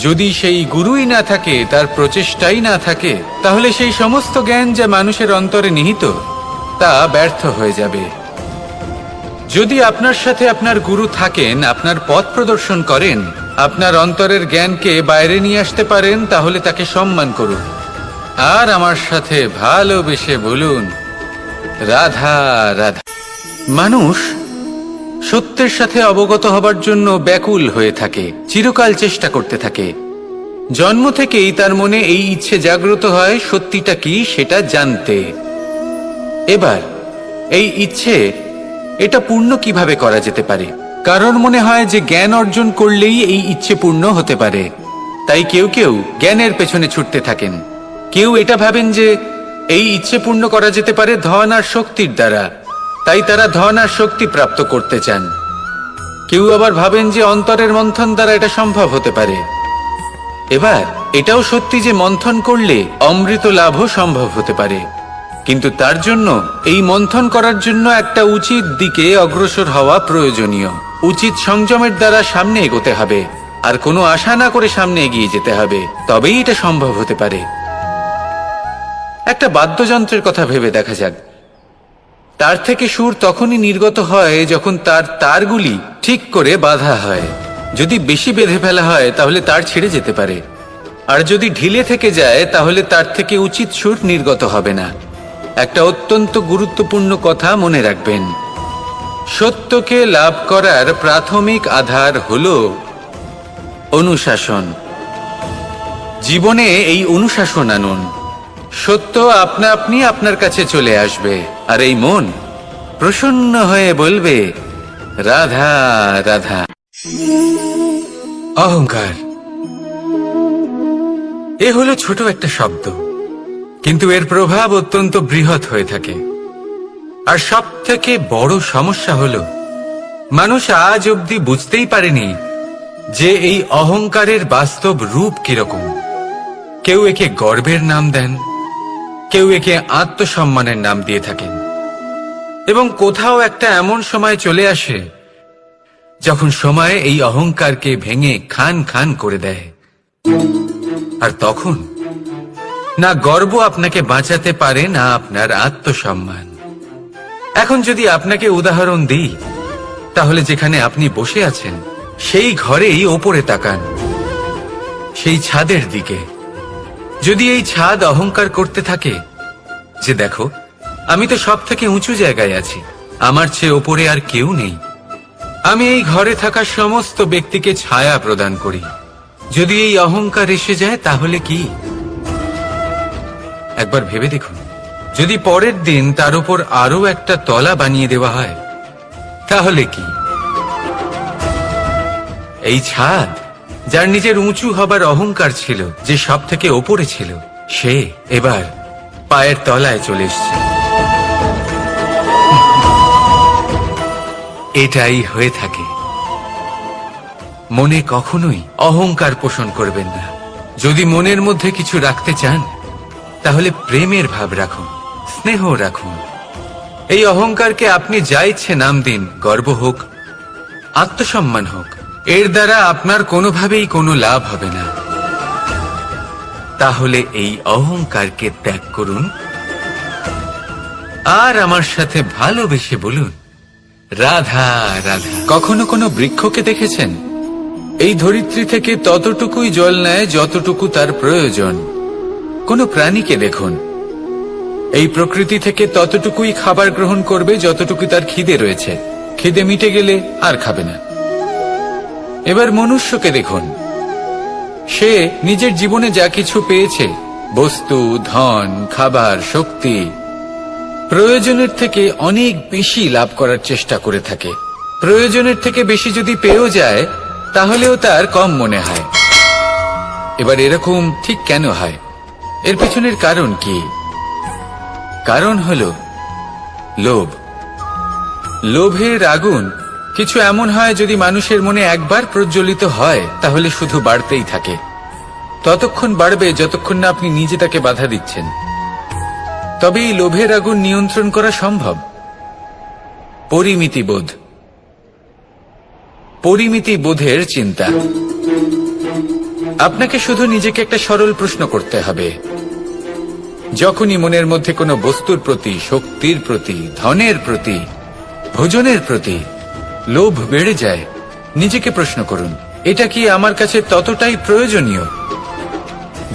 A: যদি সেই গুরুই না থাকে, তার প্রচেষ্টাই না থাকে, তাহলে সেই সমস্ত জ্ঞান যা মানুষের অন্তরে নিহিত, তা ব্যর্থ হয়ে যাবে। যদি আপনার সাথে আপনার গুরু থাকেন, আপনার পথ প্রদর্শন করেন, আপনার অন্তরের জ্ঞানকে বাইরে নিয়ে আসতে পারেন, তাহলে তাকে সম্মান করুন। আর আমার সাথে ভালোবেসে বলুন, রাধা রাধা। মানুষ সত্যের সাথে অবগত হবার জন্য ব্যাকুল হয়ে থাকে, চিরকাল চেষ্টা করতে থাকে। জন্ম থেকেই তার মনে এই ইচ্ছে জাগ্রত হয় সত্যিটা কি সেটা জানতে। এবার এই ইচ্ছে, এটা পূর্ণ কিভাবে করা যেতে পারে? কারণ মনে হয় যে জ্ঞান অর্জন করলেই এই ইচ্ছে পূর্ণ হতে পারে। তাই কেউ কেউ জ্ঞানের পেছনে ছুটতে থাকেন। কেউ এটা ভাবেন যে এই ইচ্ছে পূর্ণ করা যেতে পারে ধন আর শক্তির দ্বারা, তাই তারা ধন আর শক্তি প্রাপ্ত করতে চান। কেউ আবার ভাবেন যে অন্তরের মন্থন দ্বারা এটা সম্ভব হতে পারে। এবার এটাও সত্যি যে মন্থন করলে অমৃত লাভও সম্ভব হতে পারে, কিন্তু তার জন্য এই মন্থন করার জন্য একটা উচিত দিকে অগ্রসর হওয়া প্রয়োজনীয়। উচিত সংযমের দ্বারা সামনে এগোতে হবে, আর কোনো আশা না করে সামনে এগিয়ে যেতে হবে, তবেই এটা সম্ভব হতে পারে। একটা বাদ্যযন্ত্রের কথা ভেবে দেখা যাক। তার থেকে সুর তখনই নির্গত হয় যখন তার তারগুলি ঠিক করে বাঁধা হয়। যদি বেশি বেঁধে ফেলা হয়, তাহলে তার ছিঁড়ে যেতে পারে, আর যদি ঢিলে থেকে যায়, তাহলে তার থেকে উচিত সুর নির্গত হবে না। একটা অত্যন্ত গুরুত্বপূর্ণ কথা মনে রাখবেন, সত্যকে লাভ করার প্রাথমিক আধার হলো অনুশাসন। জীবনে এই অনুশাসন আনুন, সত্য আপনা আপনি আপনার কাছে চলে আসবে, আর এই মন প্রসন্ন হয়ে বলবে, রাধা রাধা। অহংকার এ হলো ছোট একটা শব্দ, কিন্তু এর প্রভাব অত্যন্ত বৃহৎ হয়ে থাকে। আর সব থেকে বড় সমস্যা হলো, মানুষ আজ অবধি বুঝতেই পারেনি যে এই অহংকারের বাস্তব রূপ কিরকম। কেউ একে গর্বের নাম দেন, কেউ একে আত্মসম্মানের নাম দিয়ে থাকেন, এবং কোথাও একটা এমন সময় চলে আসে যখন সময় এই অহংকারকে ভেঙে খান খান করে দেয়। আর তখন না গর্ব আপনাকে বাঁচাতে পারে, না আপনার আত্মসম্মান। এখন যদি আপনাকে উদাহরণ দিই, তাহলে যেখানে আপনি বসে আছেন সেই ঘরেই ওপরে তাকান, সেই ছাদের দিকে। যদি এই ছাদ অহংকার করতে থাকে যে দেখো আমি তো সব থেকে উঁচু জায়গায় আছি, আমার চেয়ে ওপরে আর কেউ নেই, আমি এই ঘরে থাকা সমস্ত ব্যক্তিকে ছায়া প্রদান করি, যদি এই অহংকার এসে যায় তাহলে কি? একবার ভেবে দেখুন, যদি পরের দিন তার উপর আরো একটা তলা বানিয়ে দেওয়া হয় তাহলে কি? এই ছাদ যার নিজের উঁচু হবার অহংকার ছিল, যে সব থেকে ওপরে ছিল, সে এবার পায়ের তলায় চলে এসছে। এটাই হয়ে থাকে। মনে কখনোই অহংকার পোষণ করবেন না। যদি মনের মধ্যে কিছু রাখতে চান তাহলে প্রেমের ভাব রাখুন, স্নেহ রাখুন। এই অহংকারকে আপনি যা ইচ্ছে নাম দিন, গর্ব হোক, আত্মসম্মান হোক, এর দ্বারা আপনার কোনোভাবেই কোনো লাভ হবে না। তাহলে এই অহংকারকে ত্যাগ করুন আর আমার সাথে ভালোবেসে বলুন, রাধা রাধা। কখনো কোনো বৃক্ষকে দেখেছেন? এই ধরিত্রী থেকে ততটুকুই জল নেয় যতটুকু তার প্রয়োজন। কোনো প্রাণীকে দেখুন, এই প্রকৃতি থেকে ততটুকুই খাবার গ্রহণ করবে যতটুকু তার খিদে রয়েছে, খিদে মিটে গেলে আর খাবে না। এবার মনুষ্যকে দেখুন, সে নিজের জীবনে যা কিছু পেয়েছে, বস্তু, ধন, খাবার, শক্তি, প্রয়োজনের থেকে অনেক বেশি লাভ করার চেষ্টা করে থাকে। প্রয়োজনের থেকে বেশি যদি পেয়েও যায় তাহলেও তার কম মনে হয়। এবার এরকম ঠিক কেন হয়? এর পেছনের কারণ কি? কারণ হলো লোভ। লোভের আগুন কিছু এমন হয়, যদি মানুষের মনে একবার প্রজ্বলিত হয় তাহলে শুধু বাড়তেই থাকে। ততক্ষণ বাড়বে যতক্ষণ না আপনি নিজে তাকে বাধা দিচ্ছেন। তবে এই লোভের আগুন নিয়ন্ত্রণ করা সম্ভব। পরিমিতিবোধ, পরিমিতিবোধের চিন্তা। আপনাকে শুধু নিজেকে একটা সরল প্রশ্ন করতে হবে। যখনই মনের মধ্যে কোনো বস্তুর প্রতি, শক্তির প্রতি, ধনের প্রতি, ভোজনের প্রতি লোভ বেড়ে যায়, নিজেকে প্রশ্ন করুন, এটা কি আমার কাছে ততটাই প্রয়োজনীয়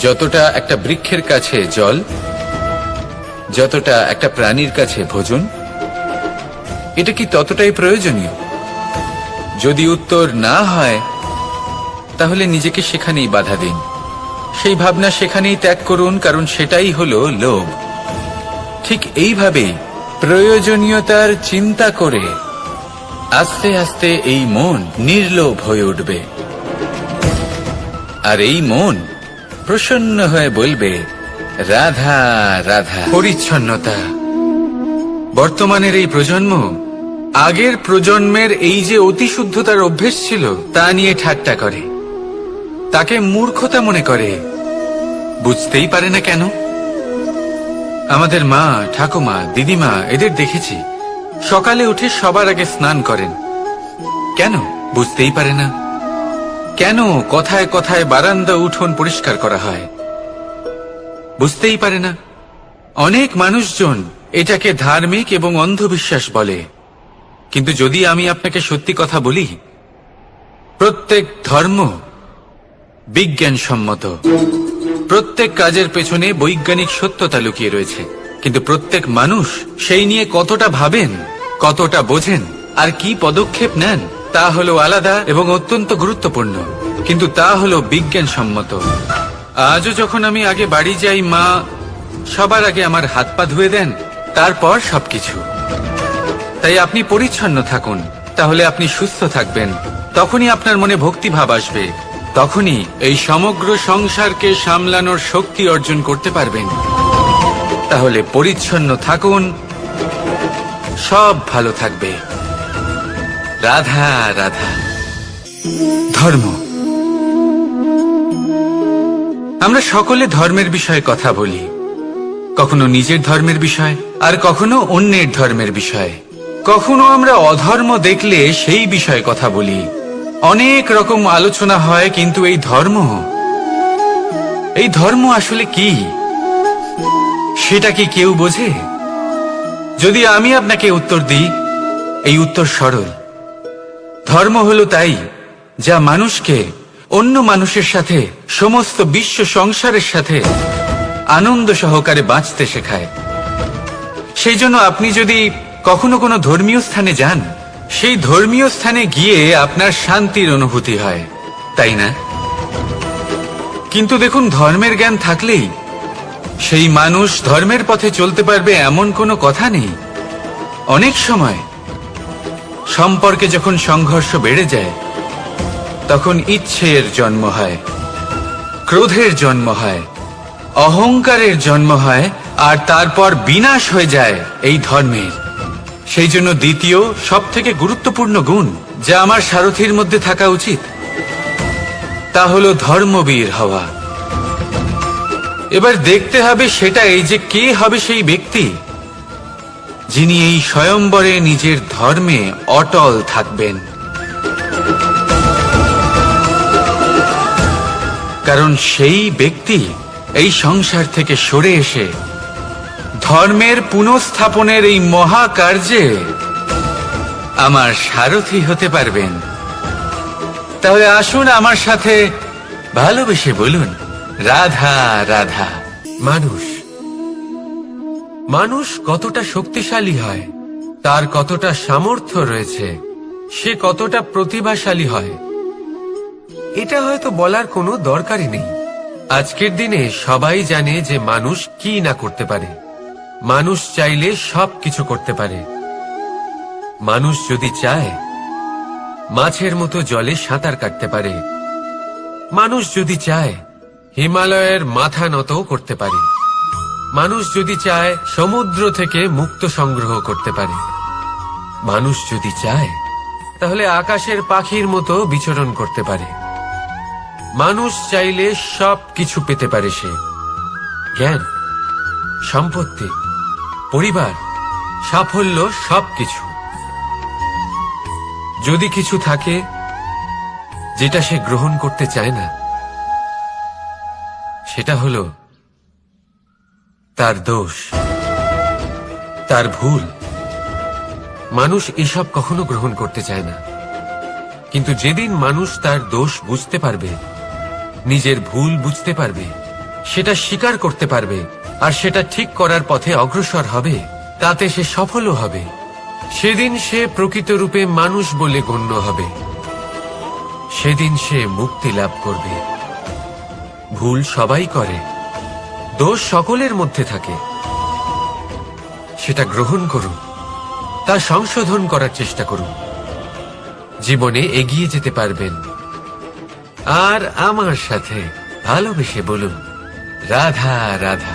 A: যতটা একটা বৃক্ষের কাছে জল, যতটা একটা প্রাণীর কাছে ভোজন? এটা কি ততটাই প্রয়োজনীয়? যদি উত্তর না হয় তাহলে নিজেকে সেখানেই বাধা দিন, সেই ভাবনা সেখানেই ত্যাগ করুন, কারণ সেটাই হলো লোভ। ঠিক এইভাবেই প্রয়োজনীয়তার চিন্তা করে আস্তে আস্তে এই মন নির্লোভ হয়ে উঠবে, আর এই মন প্রসন্ন হয়ে বলবে, রাধা রাধা। পরিচ্ছন্নতা। বর্তমানের এই প্রজন্ম আগের প্রজন্মের এই যে অতি শুদ্ধতার অভ্যেস ছিল তা নিয়ে ঠাট্টা করে, তাকে মূর্খতা মনে করে। বুঝতেই পারে না কেন। আমাদের মা, ঠাকুমা, দিদিমা, এদের দেখেছি সকালে উঠে সবার আগে স্নান করেন। কেন? বুঝতেই পারে না। কেন কথায় কথায় বারান্দা, উঠোন পরিষ্কার করা হয়? বুঝতেই পারে না। অনেক মানুষজন এটাকে ধার্মিক এবং অন্ধবিশ্বাস বলে, কিন্তু যদি আমি আপনাকে সত্যি কথা বলি, প্রত্যেক ধর্ম বিজ্ঞানসম্মত। প্রত্যেক কাজের পেছনে বৈজ্ঞানিক সত্যতা লুকিয়ে রয়েছে, কিন্তু প্রত্যেক মানুষ সেই নিয়ে কতটা ভাবেন, কতটা বোঝেন আর কি পদক্ষেপ নেন তা হলো আলাদা এবং অত্যন্ত গুরুত্বপূর্ণ, কিন্তু তা হলো বিজ্ঞানসম্মত। আজও যখন আমি আগে বাড়ি যাই, মা সবার আগে আমার হাত পা ধুয়ে দেন, তারপর সবকিছু। তাই আপনি পরিচ্ছন্ন থাকুন, তাহলে আপনি সুস্থ থাকবেন। তখনই আপনার মনে ভক্তিভাব আসবে, তখনই এই সমগ্র সংসারকে সামলানোর শক্তি অর্জন করতে পারবেন। তাহলে পরিচ্ছন্ন থাকুন, সব ভালো থাকবে। রাধা রাধা। ধর্ম। আমরা সকলে ধর্মের বিষয়ে কথা বলি, কখনো নিজের ধর্মের বিষয় আর কখনো অন্যের ধর্মের বিষয়। কখনো আমরা অধর্ম দেখলে সেই বিষয়ে কথা বলি। অনেক রকম আলোচনা হয়, কিন্তু এই ধর্ম আসলে কি সেটা কি কেউ বোঝে? যদি আমি আপনাকে উত্তর দিই, এই উত্তর সরল। ধর্ম হলো তাই যা মানুষকে অন্য মানুষের সাথে, সমস্ত বিশ্ব সংসারের সাথে আনন্দ সহকারে বাঁচতে শেখায়। সেই জন্য আপনি যদি কখনো কোনো ধর্মীয় স্থানে যান, সেই ধর্মীয় স্থানে গিয়ে আপনার শান্তির অনুভূতি হয়, তাই না? কিন্তু দেখুন, ধর্মের জ্ঞান থাকলেই সেই মানুষ ধর্মের পথে চলতে পারবে এমন কোনো কথা নেই। অনেক সময় সম্পর্কে যখন সংঘর্ষ বেড়ে যায়, তখন ইচ্ছের জন্ম হয়, ক্রোধের জন্ম হয়, অহংকারের জন্ম হয়, আর তারপর বিনাশ হয়ে যায় এই ধর্মের। সেই জন্য দ্বিতীয় সবথেকে গুরুত্বপূর্ণ গুণ যা আমার সারথীর মধ্যে থাকা উচিত, তা হলো ধর্মবীর হওয়া। এবার দেখতে হবে সেটাই যে কে হবে সেই ব্যক্তি যিনি এই স্বয়ম্বরে নিজের ধর্মে অটল থাকবেন। কারণ সেই ব্যক্তি এই সংসার থেকে সরে এসে ধর্মের পুনঃস্থাপনের এই মহাকার্যে আমার সারথি হতে পারবেন। তাহলে আসুন আমার সাথে ভালোবেসে বলুন, রাধা রাধা। মানুষ কতটা শক্তিশালী হয়, তার কতটা সামর্থ্য রয়েছে, সে কতটা প্রতিভাশালী হয়, এটা হয়তো বলার কোনো দরকারই নেই। আজকের দিনে সবাই জানে যে মানুষ কি না করতে পারে। মানুষ চাইলে সবকিছু করতে পারে। মানুষ যদি চায় মাছের মতো জলে সাঁতার কাটতে পারে। মানুষ যদি চায় হিমালয়ের মাথা নতও করতে পারে। মানুষ যদি চায় সমুদ্র থেকে মুক্ত সংগ্রহ করতে পারে। মানুষ যদি চায় তাহলে আকাশের পাখির মতো বিচরণ করতে পারে। মানুষ চাইলে সব কিছু পেতে পারে। সে জ্ঞান, সম্পত্তি, পরিবার, সাফল্য, সবকিছু। যদি কিছু থাকে যেটা সে গ্রহণ করতে চায় না, সেটা হলো তার দোষ, তার ভুল। মানুষ এসব কখনো গ্রহণ করতে চায় না। কিন্তু যেদিন মানুষ তার দোষ বুঝতে পারবে, নিজের ভুল বুঝতে পারবে, সেটা স্বীকার করতে পারবে, আর সেটা ঠিক করার পথে অগ্রসর হবে, তাতে সে সফলও হবে, সেদিন সে প্রকৃত রূপে মানুষ বলে গণ্য হবে। সেদিন সে মুক্তি লাভ করবে। ভুল সবাই করে, দোষ সকলের মধ্যে থাকে। সেটা গ্রহণ করুন, তা সংশোধন করার চেষ্টা করুন। জীবনে এগিয়ে যেতে পারবেন। আর আমার সাথে ভালোবেসে বলুন, রাধা রাধা।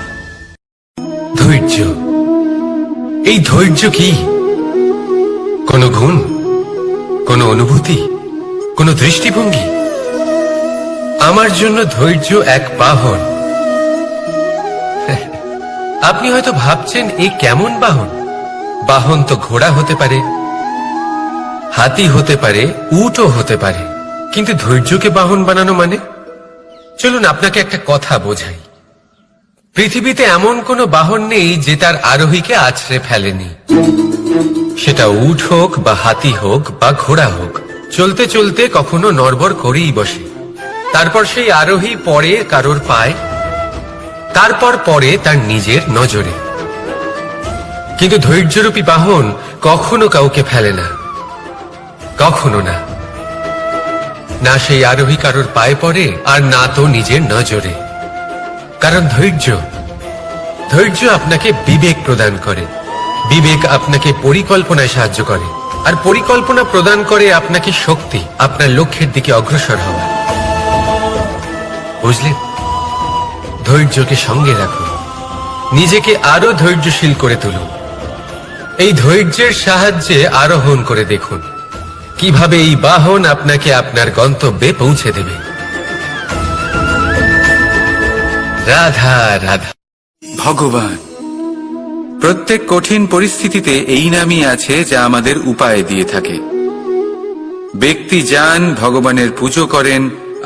A: ধৈর্য, এই ধৈর্য কি কোনো গুণ, কোনো অনুভূতি, কোনো দৃষ্টিভঙ্গি? আমার জন্য ধৈর্য এক বাহন। আপনি হয়তো ভাবছেন, এ কেমন বাহন? বাহন তো ঘোড়া হতে পারে, হাতি হতে পারে, উটও হতে পারে, কিন্তু ধৈর্যকে বাহন বানানো মানে? চলুন আপনাকে একটা কথা বোঝাই। পৃথিবীতে এমন কোনো বাহন নেই যে তার আরোহীকে আছড়ে ফেলেনি। সেটা উট হোক বা হাতি হোক বা ঘোড়া হোক, চলতে চলতে কখনো নড়বড় করেই বসে। তারপর সেই আরোহী পড়ে কারোর পায়, তারপর পড়ে তার নিজের নজরে। কিন্তু ধৈর্যরূপী বাহন কখনো কাউকে ফেলে না, কখনো না। না সেই আরোহী কারোর পায়ে পড়ে, আর না তো নিজের নজরে। কারণ ধৈর্য আপনাকে বিবেক প্রদান করে। বিবেক আপনাকে পরিকল্পনায় সাহায্য করে, আর পরিকল্পনা প্রদান করে আপনাকে শক্তি, আপনার লক্ষ্যের দিকে অগ্রসর হওয়া। বুঝলেন? ধৈর্যকে সঙ্গে রাখুন, নিজেকে আরো ধৈর্যশীল করে তুলুন। এই ধৈর্যের সাহায্যে আরোহণ করে দেখুন কিভাবে এই বাহন আপনাকে আপনার গন্তব্যে পৌঁছে দেবে। রাধা রাধা। ভগবান প্রত্যেক কঠিন পরিস্থিতিতে এই নামই আছে যা আমাদের উপায় দিয়ে থাকে। ব্যক্তি যান, ভগবানের পুজো করেন,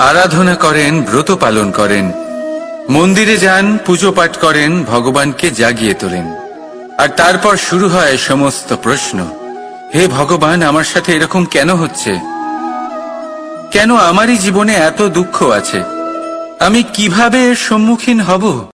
A: আরাধনা করেন, ব্রত পালন করেন, মন্দিরে যান, পুজো পাঠ করেন, ভগবানকে জাগিয়ে তোলেন। আর তারপর শুরু হয় সমস্ত প্রশ্ন। হে ভগবান, আমার সাথে এরকম কেন হচ্ছে? কেন আমারই জীবনে এত দুঃখ আছে? আমি কিভাবে এর সম্মুখীন হব?